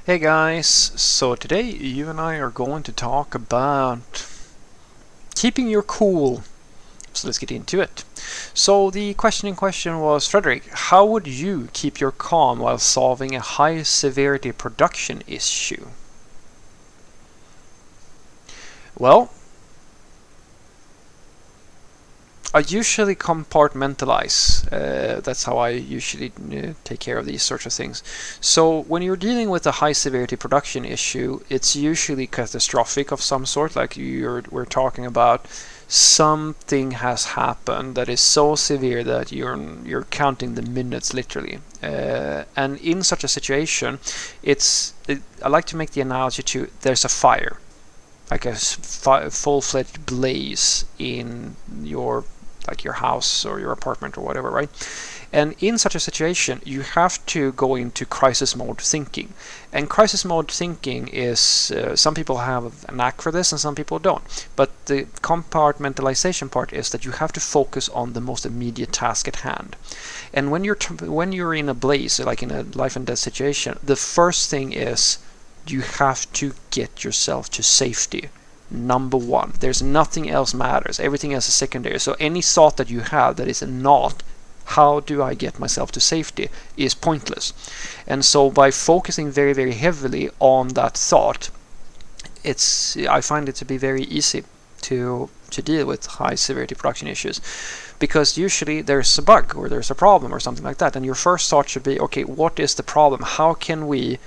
Hey guys, so today you and I are going to talk about keeping your cool. So let's get into it. So the question in question was, Frederick, how would you keep your calm while solving a high severity production issue? Well, I usually compartmentalize. That's how I usually take care of these sorts of things. So when you're dealing with a high severity production issue, it's usually catastrophic of some sort. Like we're talking about something has happened that is so severe that you're counting the minutes literally. And in such a situation, I like to make the analogy to there's a fire, like a full-fledged blaze in your house or your apartment or whatever, right? And in such a situation, you have to go into crisis mode thinking. And crisis mode thinking is, some people have a knack for this and some people don't. But the compartmentalization part is that you have to focus on the most immediate task at hand. And when you're in a blaze, like in a life and death situation, the first thing is you have to get yourself to safety. Number one. There's nothing else matters. Everything else is secondary. So any thought that you have that is not, how do I get myself to safety, is pointless. And so by focusing very, very heavily on that thought, I find it to be very easy to deal with high severity production issues, because usually there's a bug or there's a problem or something like that, and your first thought should be, okay, what is the problem? How can we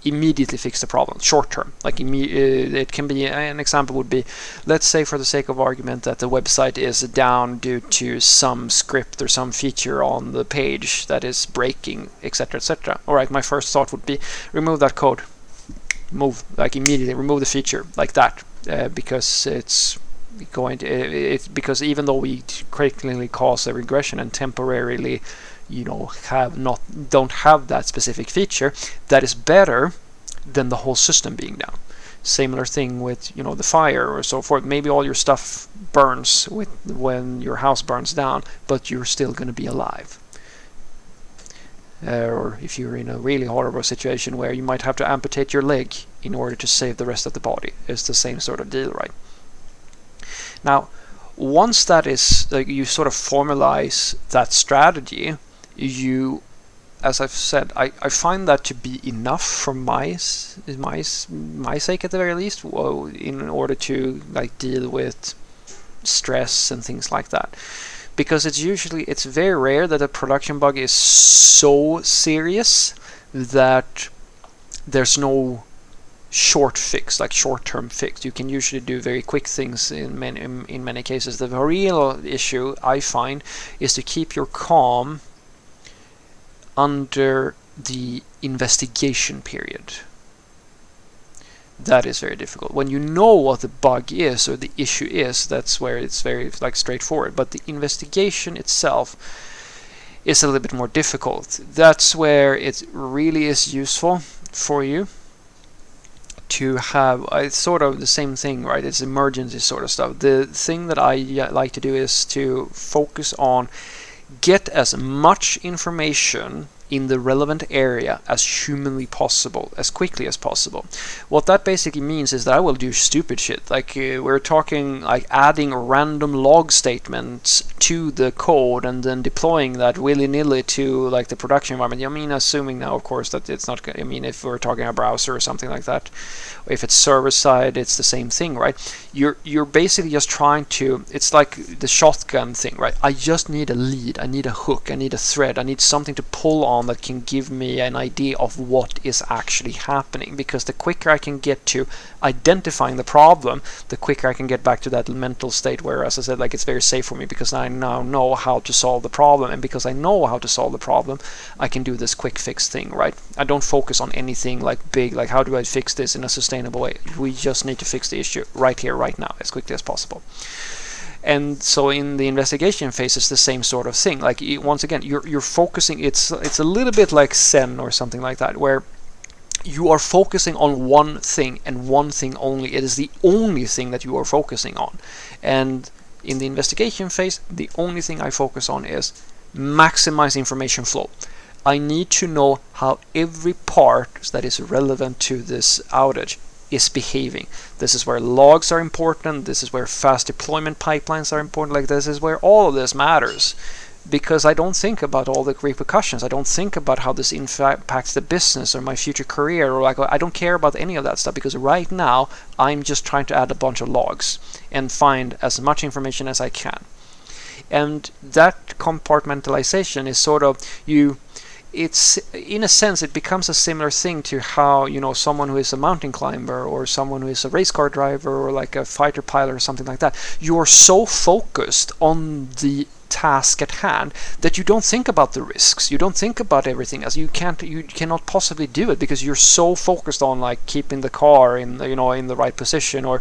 immediately fix the problem short term? Like it can be, an example would be, let's say for the sake of argument that the website is down due to some script or some feature on the page that is breaking, etc., etc. All right, my first thought would be remove that code, immediately remove the feature like that, because it's going to because even though we critically cause a regression and temporarily don't have that specific feature, that is better than the whole system being down. Similar thing with the fire or so forth. Maybe all your stuff burns when your house burns down, but you're still going to be alive. Or if you're in a really horrible situation where you might have to amputate your leg in order to save the rest of the body, it's the same sort of deal, right? Now, once that is, you sort of formalize that strategy, as I've said, I find that to be enough for my sake at the very least, in order to deal with stress and things like that. Because it's very rare that a production bug is so serious that there's no short-term fix. You can usually do very quick things in many cases. The real issue I find is to keep your calm under the investigation period. That is very difficult. When you know what the bug is or the issue is, that's where it's very straightforward. But the investigation itself is a little bit more difficult. That's where it really is useful for you to have it's sort of the same thing, right? It's emergency sort of stuff. The thing that I like to do is to focus on get as much information in the relevant area as humanly possible, as quickly as possible. What that basically means is that I will do stupid shit. We're talking adding random log statements to the code and then deploying that willy-nilly to the production environment. I mean, assuming now, of course, that it's not. I mean, if we're talking a browser or something like that, or if it's server side, it's the same thing, right? You're basically just trying to. It's like the shotgun thing, right? I just need a lead. I need a hook. I need a thread. I need something to pull on that can give me an idea of what is actually happening, because the quicker I can get to identifying the problem, the quicker I can get back to that mental state where, as I said, it's very safe for me because I now know how to solve the problem, and because I know how to solve the problem, I can do this quick fix thing, right? I don't focus on anything big, how do I fix this in a sustainable way. We just need to fix the issue right here, right now, as quickly as possible. And so in the investigation phase, it's the same sort of thing. Once again, you're focusing. It's a little bit like Zen or something like that, where you are focusing on one thing and one thing only. It is the only thing that you are focusing on. And in the investigation phase, the only thing I focus on is maximize information flow. I need to know how every part that is relevant to this outage is behaving. This is where logs are important. This is where fast deployment pipelines are important. Like, this is where all of this matters, because I don't think about all the repercussions. I don't think about how this impacts the business or my future career, or like, I don't care about any of that stuff, because right now I'm just trying to add a bunch of logs and find as much information as I can. And that compartmentalization is sort of, it's, in a sense, it becomes a similar thing to how, someone who is a mountain climber or someone who is a race car driver or like a fighter pilot or something like that. You're so focused on the task at hand that you don't think about the risks. You don't think about everything else. You cannot possibly do it, because you're so focused on like keeping the car in the right position, or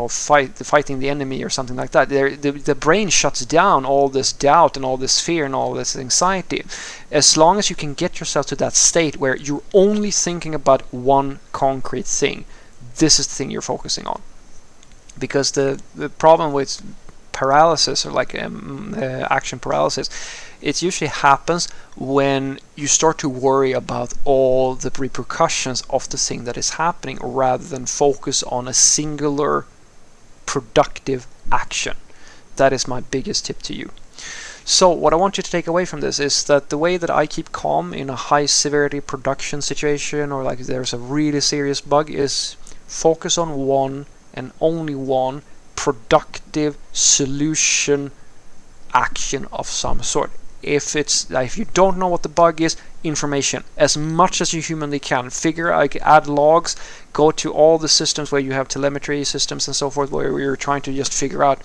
fighting the enemy or something like that. The brain shuts down all this doubt and all this fear and all this anxiety. As long as you can get yourself to that state where you're only thinking about one concrete thing, this is the thing you're focusing on. Because the problem with paralysis, or like action paralysis, it usually happens when you start to worry about all the repercussions of the thing that is happening, rather than focus on a singular productive action. That is my biggest tip to you. So what I want you to take away from this is that the way that I keep calm in a high severity production situation, or like there's a really serious bug, is focus on one and only one productive solution action of some sort. If you don't know what the bug is, information as much as you humanly can. Add logs, go to all the systems where you have telemetry systems and so forth, where you're trying to just figure out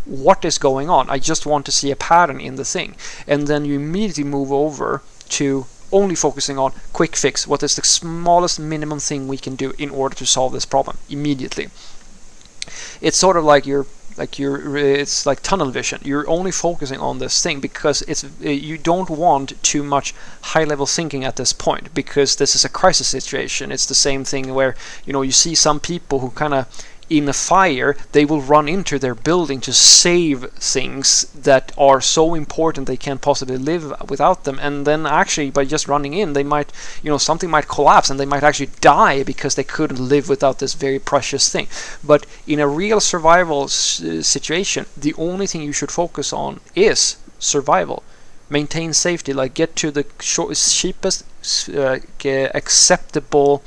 what is going on. I just want to see a pattern in the thing, and then you immediately move over to only focusing on quick fix. What is the smallest minimum thing we can do in order to solve this problem immediately? It's sort of like it's like tunnel vision. You're only focusing on this thing because you don't want too much high-level thinking at this point, because this is a crisis situation. It's the same thing where you see some people who kind of, in a fire, they will run into their building to save things that are so important they can't possibly live without them, and then actually by just running in, they might, something might collapse and they might actually die because they couldn't live without this very precious thing. But in a real survival situation, the only thing you should focus on is survival. Maintain safety, like get to the cheapest acceptable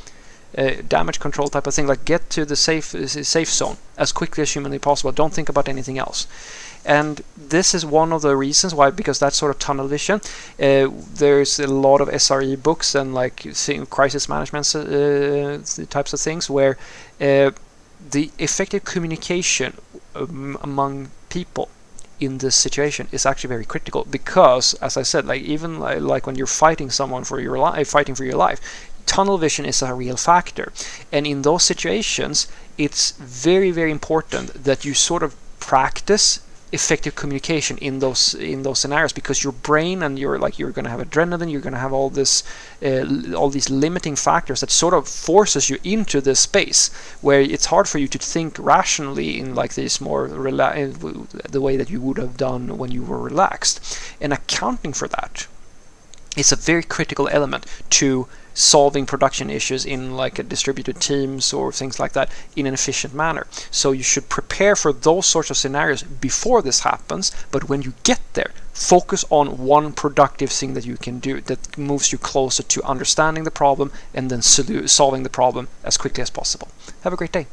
damage control type of thing, like get to the safe zone as quickly as humanly possible. Don't think about anything else. And this is one of the reasons why, because that's sort of tunnel vision. There's a lot of SRE books and like crisis management types of things where the effective communication among people in this situation is actually very critical, because, as I said, like even like when you're fighting someone for your life, tunnel vision is a real factor. And in those situations, it's very, very important that you sort of practice effective communication in those scenarios, because your brain and you're going to have adrenaline, you're going to have all these limiting factors that sort of forces you into this space where it's hard for you to think rationally in like this more the way that you would have done when you were relaxed. And accounting for that is a very critical element to solving production issues in like a distributed teams or things like that in an efficient manner. So you should prepare for those sorts of scenarios before this happens, but when you get there, focus on one productive thing that you can do that moves you closer to understanding the problem and then solving the problem as quickly as possible. Have a great day.